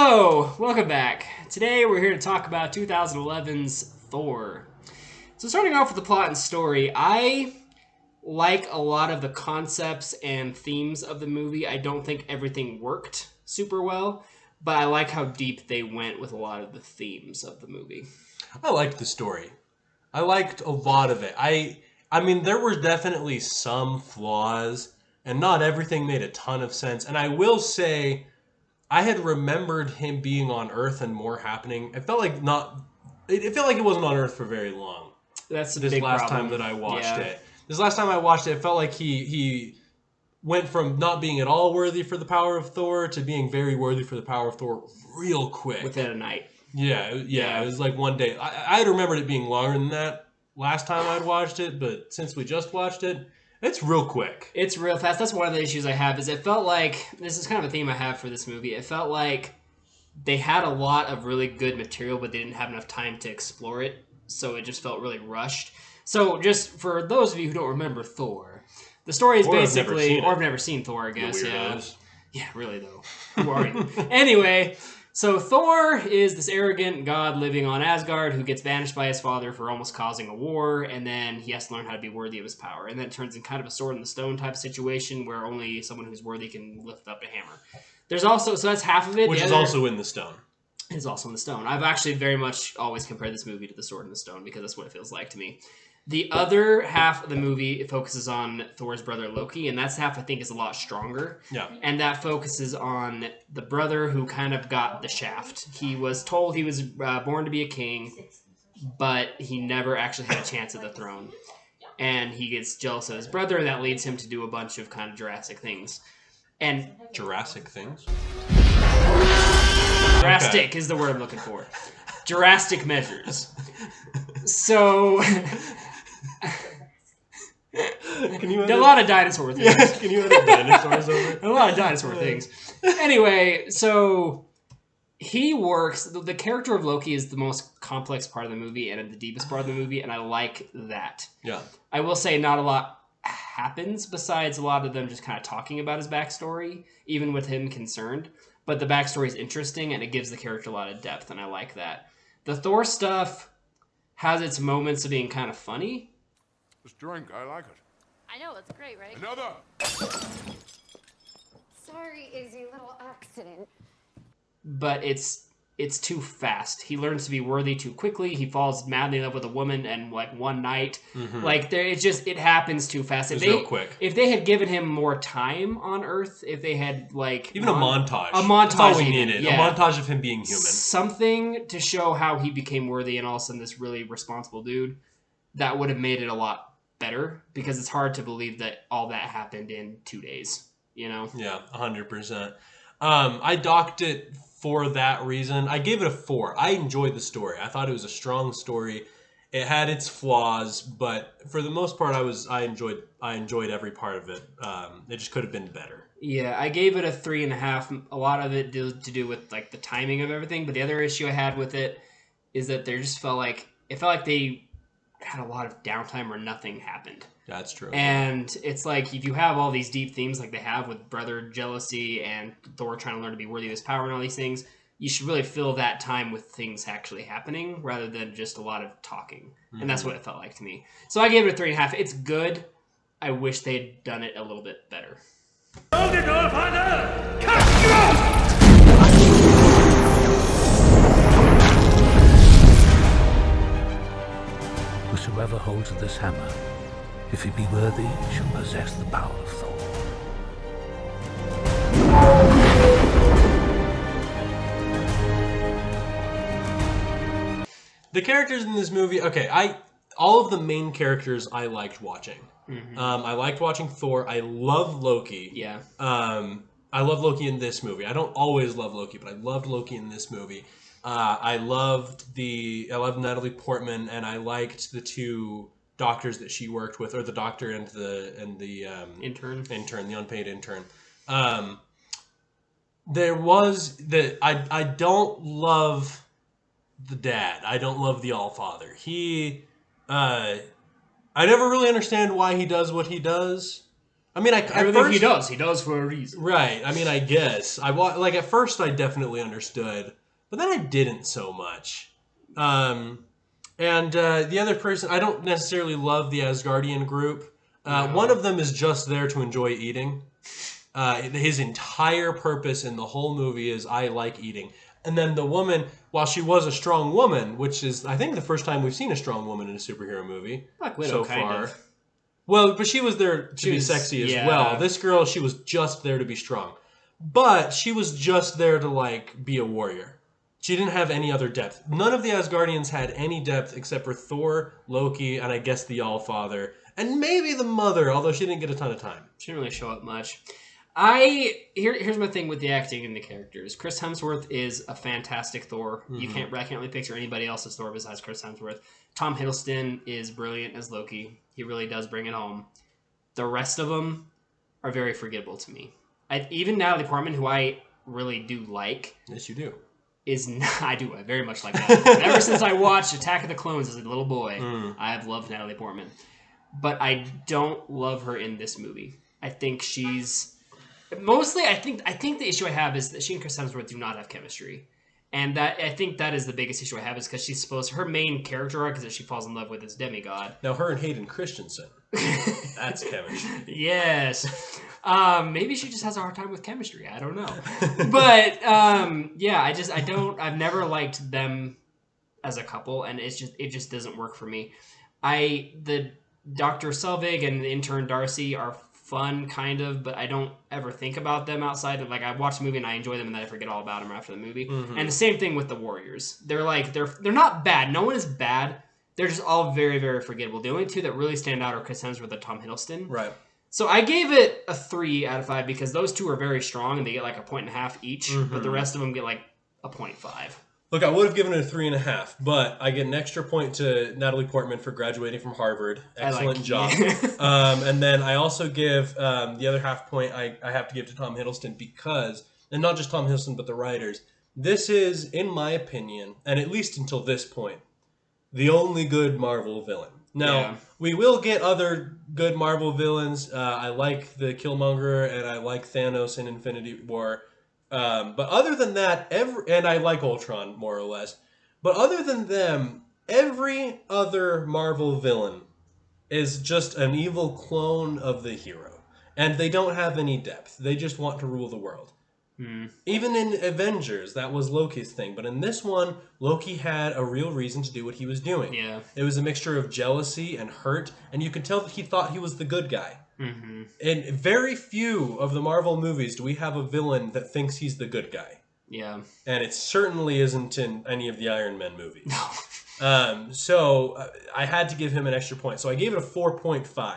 Hello, welcome back. Today we're here to talk about 2011's Thor. So starting off with the plot and story, I like a lot of the concepts and themes of the movie. I don't think everything worked super well, but I like how deep they went with a lot of the themes of the movie. I liked the story. I liked a lot of it. I mean, there were definitely some flaws, and not everything made a ton of sense. And I will say, I had remembered him being on Earth and more happening. It felt like not. It felt like it wasn't on Earth for very long. That's This big last problem. time that I watched Yeah. it. This last time I watched it, it felt like he went from not being at all worthy for the power of Thor to being very worthy for the power of Thor real quick. Within a night. Yeah. It was like one day. I had remembered it being longer than that last time I'd watched it, but since we just watched it, it's real quick. It's real fast. That's one of the issues I have, is it felt like, this is kind of a theme I have for this movie, it felt like they had a lot of really good material, but they didn't have enough time to explore it, so it just felt really rushed. So just for those of you who don't remember Thor, the story is basically, or have never seen Thor, I guess, yeah. Yeah, really though. Who are you? Anyway, so Thor is this arrogant god living on Asgard who gets banished by his father for almost causing a war, and then he has to learn how to be worthy of his power. And then it turns in kind of a sword in the stone type of situation where only someone who's worthy can lift up a hammer. There's also, so that's half of it. Which is also in the stone. It's also in the stone. I've actually very much always compared this movie to The Sword in the Stone because that's what it feels like to me. The other half of the movie focuses on Thor's brother Loki, and that's half I think is a lot stronger. Yeah. And that focuses on the brother who kind of got the shaft. He was told he was born to be a king, but he never actually had a chance at the throne. And he gets jealous of his brother, and that leads him to do a bunch of kind of Jurassic things. And Jurassic things? drastic is the word I'm looking for. Jurassic measures. So... a lot of dinosaur things. Yes, can you edit dinosaurs over? A lot of dinosaur things. Anyway, so he works. The character of Loki is the most complex part of the movie and the deepest part of the movie, and I like that. Yeah. I will say not a lot happens besides a lot of them just kind of talking about his backstory, even with him concerned. But the backstory is interesting, and it gives the character a lot of depth, and I like that. The Thor stuff has its moments of being kind of funny. This drink, I like it. I know, it's great, right? Another! Sorry, Izzy, little accident. But it's too fast. He learns to be worthy too quickly. He falls madly in love with a woman in like one night. Mm-hmm. Like it happens too fast. It's real quick. If they had given him more time on Earth, if they had like even a montage. That's all we needed. Yeah. A montage of him being human. Something to show how he became worthy and all of a sudden this really responsible dude. That would have made it a lot better, because it's hard to believe that all that happened in 2 days, you know? Yeah, 100%. I docked it for that reason. I gave it a 4. I enjoyed the story. I thought it was a strong story. It had its flaws, but for the most part, I enjoyed every part of it. It just could have been better. Yeah, I gave it a 3.5. A lot of it to do with like the timing of everything, but the other issue I had with it is that there just felt like they had a lot of downtime where nothing happened. That's true. And it's like, if you have all these deep themes like they have with brother jealousy and Thor trying to learn to be worthy of his power and all these things, you should really fill that time with things actually happening rather than just a lot of talking. Mm-hmm. And that's what it felt like to me. So I gave it a 3.5. It's good. I wish they'd done it a little bit better. Whosoever holds this hammer, if he be worthy, shall possess the power of Thor. The characters in this movie, okay, all of the main characters I liked watching. Mm-hmm. I liked watching Thor. I love Loki. Yeah. I love Loki in this movie. I don't always love Loki, but I loved Loki in this movie. I loved Natalie Portman, and I liked the two doctors that she worked with, or the doctor and the intern, the unpaid intern. There was I don't love the dad. I don't love the Allfather. I never really understand why he does what he does. I mean, everything he does for a reason. Right. I mean, I guess at first I definitely understood, but then I didn't so much. And the other person, I don't necessarily love the Asgardian group. One of them is just there to enjoy eating. His entire purpose in the whole movie is I like eating. And then the woman, while she was a strong woman, which is I think the first time we've seen a strong woman in a superhero movie Black Widow, so far. kind of. Well, but she was there to be sexy as well. This girl, she was just there to be strong. But she was just there to, like, be a warrior. She didn't have any other depth. None of the Asgardians had any depth except for Thor, Loki, and I guess the All-Father. And maybe the Mother, although she didn't get a ton of time. She didn't really show up much. Here's my thing with the acting and the characters. Chris Hemsworth is a fantastic Thor. Mm-hmm. I can't really picture anybody else as Thor besides Chris Hemsworth. Tom Hiddleston is brilliant as Loki. He really does bring it home. The rest of them are very forgettable to me. Even Natalie Portman, who I really do like. Yes, you do. I do. I very much like that. Ever since I watched Attack of the Clones as a little boy, I have loved Natalie Portman. But I don't love her in this movie. I think she's... Mostly, I think the issue I have is that she and Chris Hemsworth do not have chemistry. And I think that is the biggest issue I have is because her main character arc is that she falls in love with this demigod. Now, her and Hayden Christensen. That's chemistry. Yes. Maybe she just has a hard time with chemistry. I don't know. But, I've never liked them as a couple, and it just doesn't work for me. The Dr. Selvig and the intern Darcy are fun, kind of, but I don't ever think about them outside of, like, I watch the movie and I enjoy them and then I forget all about them after the movie. Mm-hmm. And the same thing with the Warriors. They're not bad. No one is bad. They're just all very, very forgettable. The only two that really stand out are Chris Hemsworth and Tom Hiddleston. Right. So I gave it a 3 out of 5 because those two are very strong and they get like 1.5 each, but the rest of them get like a 0.5. Look, I would have given it a 3.5, but I get an extra point to Natalie Portman for graduating from Harvard. Excellent job. And then I also give the other half point I have to give to Tom Hiddleston because, and not just Tom Hiddleston, but the writers, this is, in my opinion, and at least until this point, the only good Marvel villain. Now, we will get other good Marvel villains. I like the Killmonger, and I like Thanos in Infinity War. But other than that, and I like Ultron, more or less. But other than them, every other Marvel villain is just an evil clone of the hero. And they don't have any depth. They just want to rule the world. Even in Avengers, that was Loki's thing. But in this one, Loki had a real reason to do what he was doing. Yeah. It was a mixture of jealousy and hurt, and you could tell that he thought he was the good guy. Mm-hmm. In very few of the Marvel movies do we have a villain that thinks he's the good guy. Yeah. And it certainly isn't in any of the Iron Man movies. No. So I had to give him an extra point. So I gave it a 4.5.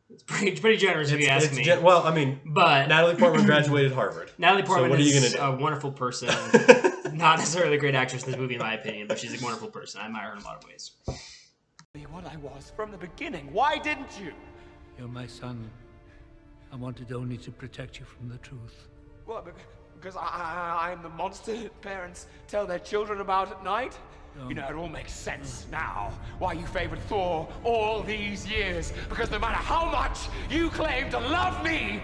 It's pretty generous if you ask me. But Natalie Portman graduated Harvard. Natalie Portman is a wonderful person. Not necessarily a great actress in this movie, in my opinion, but she's a wonderful person. I admire her in a lot of ways. Be what I was from the beginning. Why didn't you? You're my son. I wanted only to protect you from the truth. Well, because I'm the monster parents tell their children about at night? You know, it all makes sense now why you favored Thor all these years. Because no matter how much you claim to love me,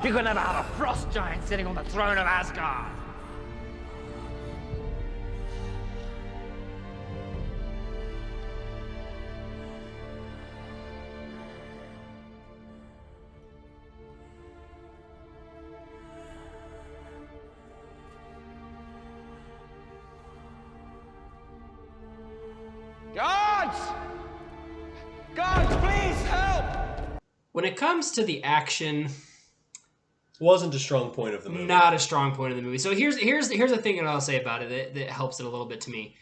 you could never have a frost giant sitting on the throne of Asgard. Guards, please help! When it comes to the action, wasn't a strong point of the movie. Not a strong point of the movie. So here's the thing that I'll say about it that helps it a little bit to me.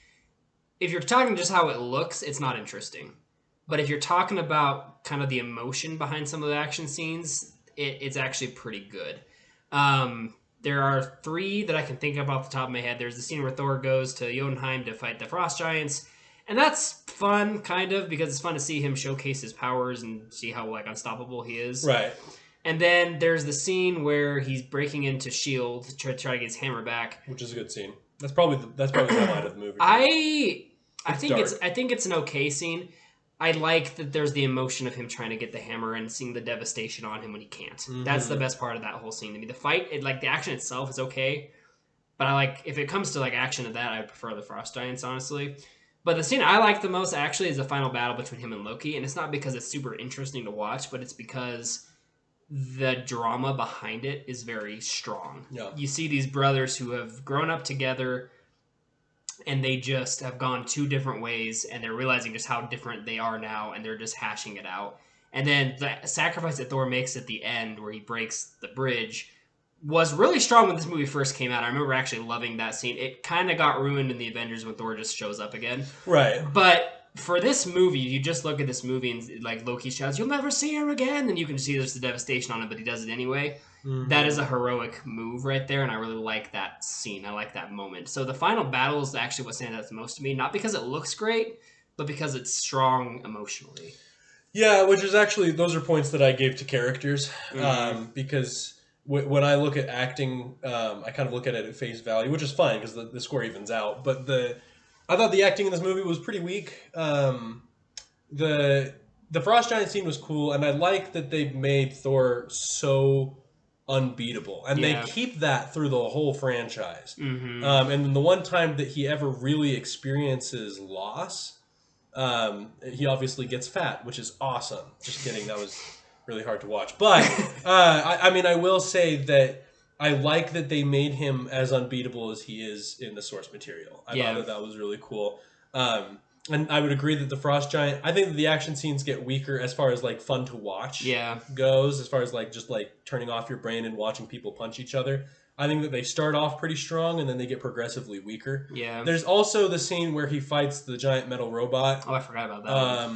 If you're talking just how it looks, it's not interesting. But if you're talking about kind of the emotion behind some of the action scenes, it's actually pretty good. There are 3 that I can think of off the top of my head. There's the scene where Thor goes to Jotunheim to fight the frost giants. And that's fun, kind of, because it's fun to see him showcase his powers and see how, like, unstoppable he is. Right. And then there's the scene where he's breaking into S.H.I.E.L.D. to try to get his hammer back. Which is a good scene. That's probably the highlight of the movie. I think it's an okay scene. I like that there's the emotion of him trying to get the hammer and seeing the devastation on him when he can't. That's the best part of that whole scene to me. The fight, the action itself is okay, but I like, if it comes to like action of that, I prefer the Frost Giants, honestly. But the scene I like the most actually is the final battle between him and Loki, and it's not because it's super interesting to watch, but it's because the drama behind it is very strong. Yeah. You see these brothers who have grown up together, and they just have gone two different ways, and they're realizing just how different they are now, and they're just hashing it out. And then the sacrifice that Thor makes at the end, where he breaks the bridge, was really strong when this movie first came out. I remember actually loving that scene. It kind of got ruined in the Avengers when Thor just shows up again. Right. But for this movie, you just look at this movie and like Loki shouts, "You'll never see her again," and you can see there's the devastation on it, but he does it anyway. That is a heroic move right there, and I really like that scene. I like that moment. So the final battle is actually what stands out the most to me, not because it looks great, but because it's strong emotionally. Yeah, which is actually, those are points that I gave to characters, because when I look at acting, I kind of look at it at face value, which is fine because the score evens out. But I thought the acting in this movie was pretty weak. The Frost Giant scene was cool, and I like that they made Thor so unbeatable, and they keep that through the whole franchise. And then the one time that he ever really experiences loss, he obviously gets fat, which is awesome. Just kidding, that was really hard to watch. But I mean, I will say that I like that they made him as unbeatable as he is in the source material. I thought that was really cool. And I would agree that the Frost Giant, I think that the action scenes get weaker as far as like fun to watch goes, as far as like just like turning off your brain and watching people punch each other. I think that they start off pretty strong and then they get progressively weaker. Yeah. There's also the scene where he fights the giant metal robot. Oh, I forgot about that.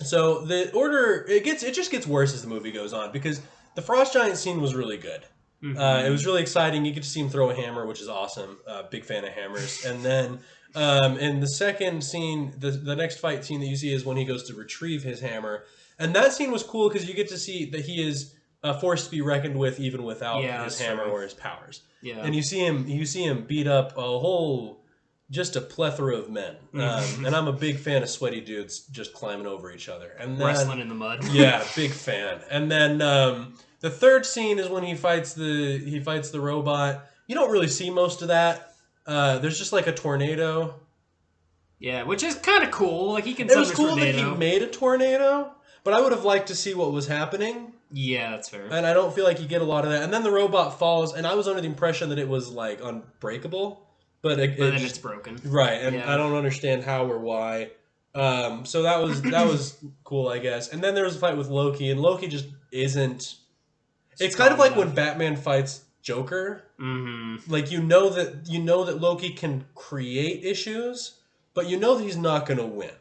So the order, it just gets worse as the movie goes on, because the Frost Giant scene was really good. It was really exciting. You get to see him throw a hammer, which is awesome. Big fan of hammers. And then in the second scene, the next fight scene that you see is when he goes to retrieve his hammer. And that scene was cool because you get to see that he is a force to be reckoned with even without his hammer or his powers. Yeah. And you see him beat up just a plethora of men. And I'm a big fan of sweaty dudes just climbing over each other. And then, wrestling in the mud. Yeah, big fan. And then the third scene is when he fights the robot. You don't really see most of that. There's just like a tornado. Yeah, which is kind of cool. Like he can. It was cool that he made a tornado, but I would have liked to see what was happening. Yeah, that's fair. And I don't feel like you get a lot of that. And then the robot falls, and I was under the impression that it was like unbreakable, but then it's broken. Right, and I don't understand how or why. So that was cool, I guess. And then there was a fight with Loki, and Loki just isn't. It's kind of like when Batman fights Joker. Like you know that Loki can create issues, but you know that he's not going to win.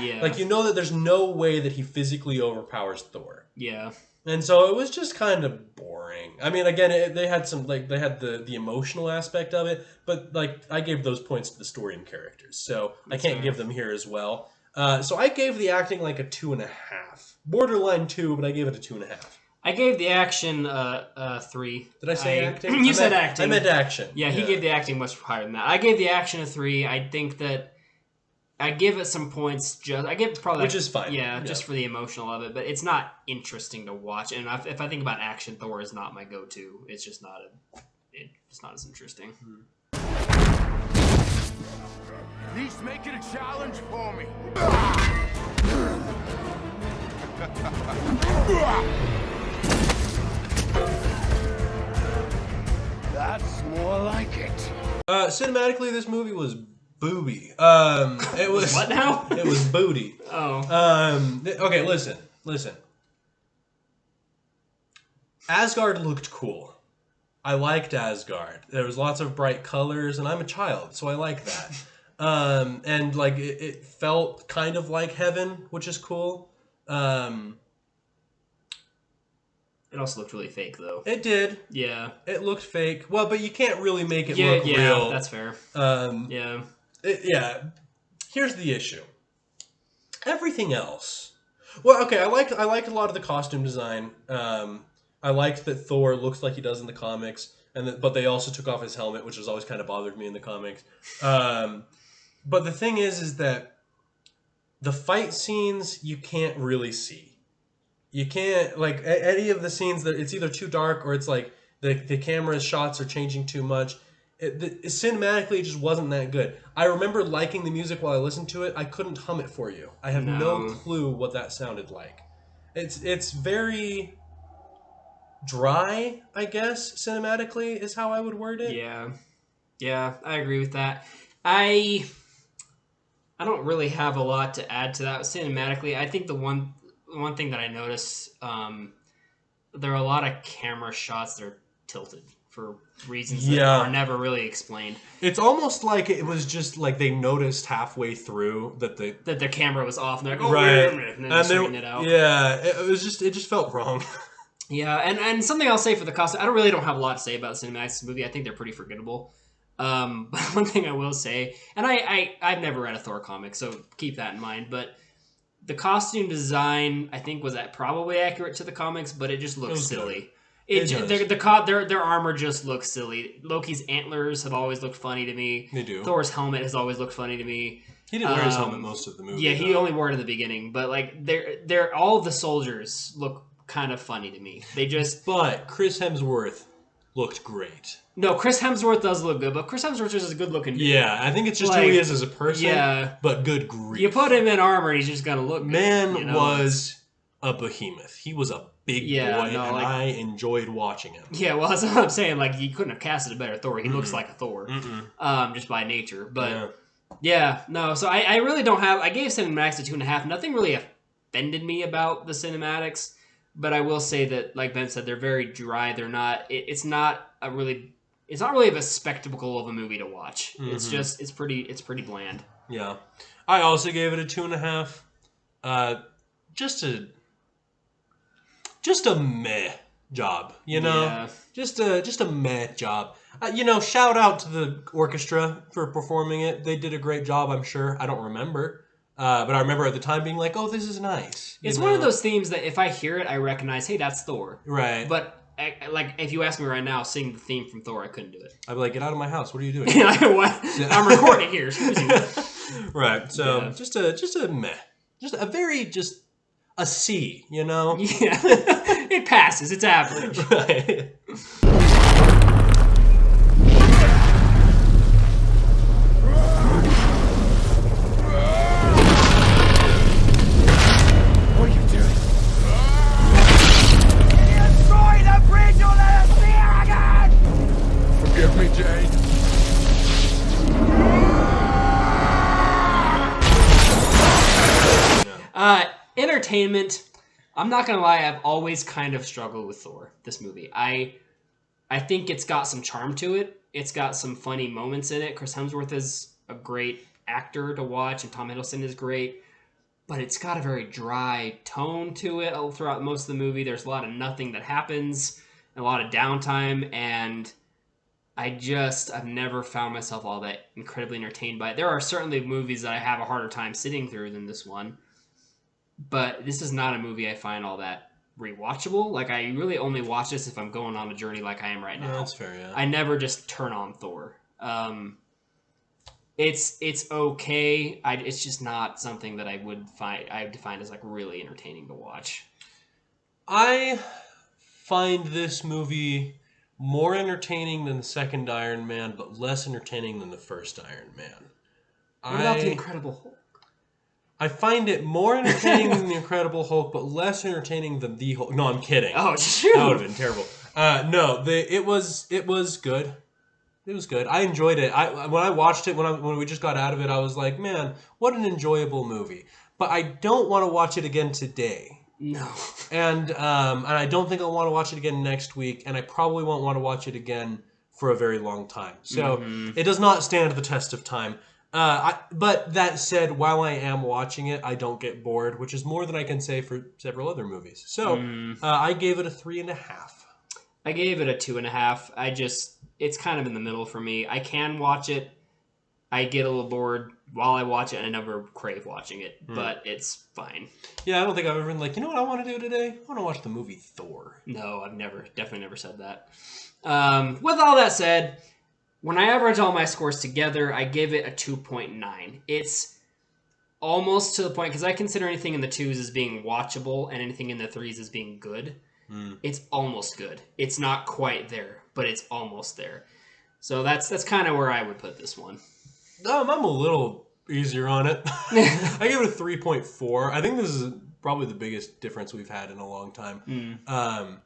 Yeah. Like you know that there's no way that he physically overpowers Thor. Yeah. And so it was just kind of boring. I mean, again, they had the emotional aspect of it, but like I gave those points to the story and characters, so I can't give them here as well. So I gave the acting like a 2.5, borderline 2, but I gave it a 2.5. I gave the action 3. Did I say acting? You said acting. I meant action. Yeah, he gave the acting much higher than that. I gave the action a 3. I think that I give it some points. I give probably which is fine. Yeah, just for the emotional of it, but it's not interesting to watch. And if I think about action, Thor is not my go-to. It's just not it's not as interesting. At least make it a challenge for me. That's more like it. Cinematically, this movie was booby. It was what now? It was booty. Oh. Okay, listen. Asgard looked cool. I liked Asgard. There was lots of bright colors, and I'm a child, so I like that. And like it felt kind of like heaven, which is cool. It also looked really fake, though. It did. Yeah. It looked fake. Well, but you can't really make it look real. Yeah, that's fair. Yeah. Here's the issue. Everything else. Well, okay, I liked a lot of the costume design. I liked that Thor looks like he does in the comics, but they also took off his helmet, which has always kind of bothered me in the comics. But the thing is that the fight scenes you can't really see. You can't, like, any of the scenes that it's either too dark or it's like the camera shots are changing too much. Cinematically, it just wasn't that good. I remember liking the music while I listened to it. I couldn't hum it for you. I have no clue what that sounded like. It's very dry, I guess, cinematically is how I would word it. Yeah, I agree with that. I don't really have a lot to add to that cinematically. I think the one thing that I noticed, there are a lot of camera shots that are tilted for reasons that are never really explained. It's almost like it was just like they noticed halfway through that the camera was off, and they're like, oh, wait a minute, and then straighten it out. Yeah, it just felt wrong. Yeah, and something I'll say for the costume, I don't have a lot to say about the cinematics of this movie. I think they're pretty forgettable. But one thing I will say, and I've never read a Thor comic, so keep that in mind, but the costume design, I think, was probably accurate to the comics, but it just looks silly. Their armor just looks silly. Loki's antlers have always looked funny to me. They do. Thor's helmet has always looked funny to me. He didn't wear his helmet most of the movie. Yeah, he only wore it in the beginning. But like, they're all of the soldiers look kind of funny to me. But Chris Hemsworth looked great. No, Chris Hemsworth does look good, but Chris Hemsworth is a good looking dude. Yeah, I think it's just who he is as a person. Yeah, but good grief. You put him in armor, and he's just gonna look good. Man was a behemoth. He was a big boy, and I enjoyed watching him. Yeah, well, that's what I'm saying. Like, you couldn't have casted a better Thor. He looks like a Thor, just by nature. But so I really don't have. I gave cinematics a 2.5. Nothing really offended me about the cinematics, but I will say that, like Ben said, they're very dry. They're not. It's not really of a spectacle of a movie to watch. It's just it's pretty bland. Yeah, I also gave it a 2.5. Just a meh job, you know? Yeah. Just a meh job. Shout out to the orchestra for performing it. They did a great job, I'm sure. I don't remember. But I remember at the time being like, oh, this is nice. It's one of those themes that if I hear it, I recognize, hey, that's Thor. Right. But, like, if you ask me right now, sing the theme from Thor, I couldn't do it. I'd be like, get out of my house. What are you doing? What? I'm recording here. Excuse you. Right. So, just a meh. Just a very, a C, you know? Yeah. It passes. It's average. Right. What are you doing? Destroy the bridge! You'll let us see her again! Forgive me, Jane. Entertainment. I'm not gonna lie, I've always kind of struggled with Thor, this movie. I think it's got some charm to it. It's got some funny moments in it. Chris Hemsworth is a great actor to watch, and Tom Hiddleston is great. But it's got a very dry tone to it throughout most of the movie. There's a lot of nothing that happens, a lot of downtime, and I've never found myself all that incredibly entertained by it. There are certainly movies that I have a harder time sitting through than this one. But this is not a movie I find all that rewatchable. Like, I really only watch this if I'm going on a journey like I am right now. Yeah, that's fair, yeah. I never just turn on Thor. It's okay. It's just not something that I would find as, like, really entertaining to watch. I find this movie more entertaining than the second Iron Man, but less entertaining than the first Iron Man. What about The Incredible Hulk? I find it more entertaining than The Incredible Hulk, but less entertaining than The Hulk. No, I'm kidding. Oh, shoot! That would have been terrible. It was good. It was good. I enjoyed it. When I watched it, when we just got out of it, I was like, man, what an enjoyable movie. But I don't want to watch it again today. No. And I don't think I'll want to watch it again next week, and I probably won't want to watch it again for a very long time. So it does not stand the test of time. But that said, while I am watching it, I don't get bored, which is more than I can say for several other movies. So I gave it a 3.5. I gave it a 2.5. It's kind of in the middle for me. I can watch it. I get a little bored while I watch it, and I never crave watching it, but it's fine. Yeah, I don't think I've ever been like, you know what I want to do today? I want to watch the movie Thor. No, I've definitely never said that. With all that said, when I average all my scores together, I give it a 2.9. almost to the point, because I consider anything in the 2s as being watchable and anything in the 3s as being good. It's almost good. It's not quite there, but it's almost there. So that's kind of where I would put this one. I'm a little easier on it. I give it a 3.4. I think this is probably the biggest difference we've had in a long time. I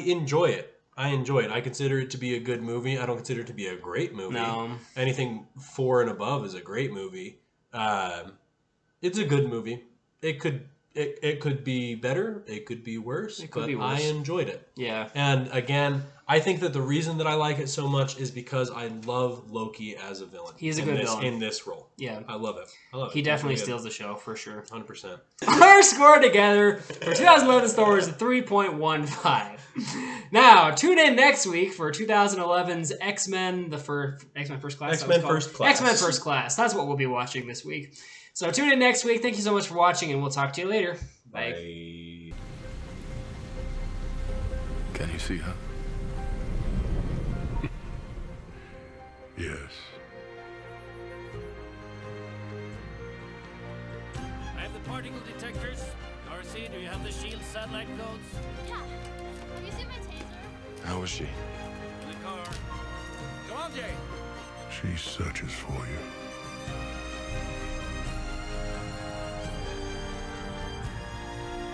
enjoy it. I consider it to be a good movie. I don't consider it to be a great movie. No. Anything 4 and above is a great movie. It's a good movie. It could be better. It could be worse. It could be worse. I enjoyed it. Yeah. And again, I think that the reason that I like it so much is because I love Loki as a villain. He's a good villain. In this role. Yeah. I love it. He definitely steals the show, for sure. 100%. Our score together for 2011 Thor is a 3.15. Now, tune in next week for 2011's X-Men First Class. X-Men First Class. X-Men First Class. That's what we'll be watching this week. So tune in next week. Thank you so much for watching, and we'll talk to you later. Bye. Bye. Can you see her? Yes. I have the particle detectors. Darcy, do you have the shield satellite codes? Yeah. Have you seen my taser? How is she? In the car. Come on, Jay. She searches for you.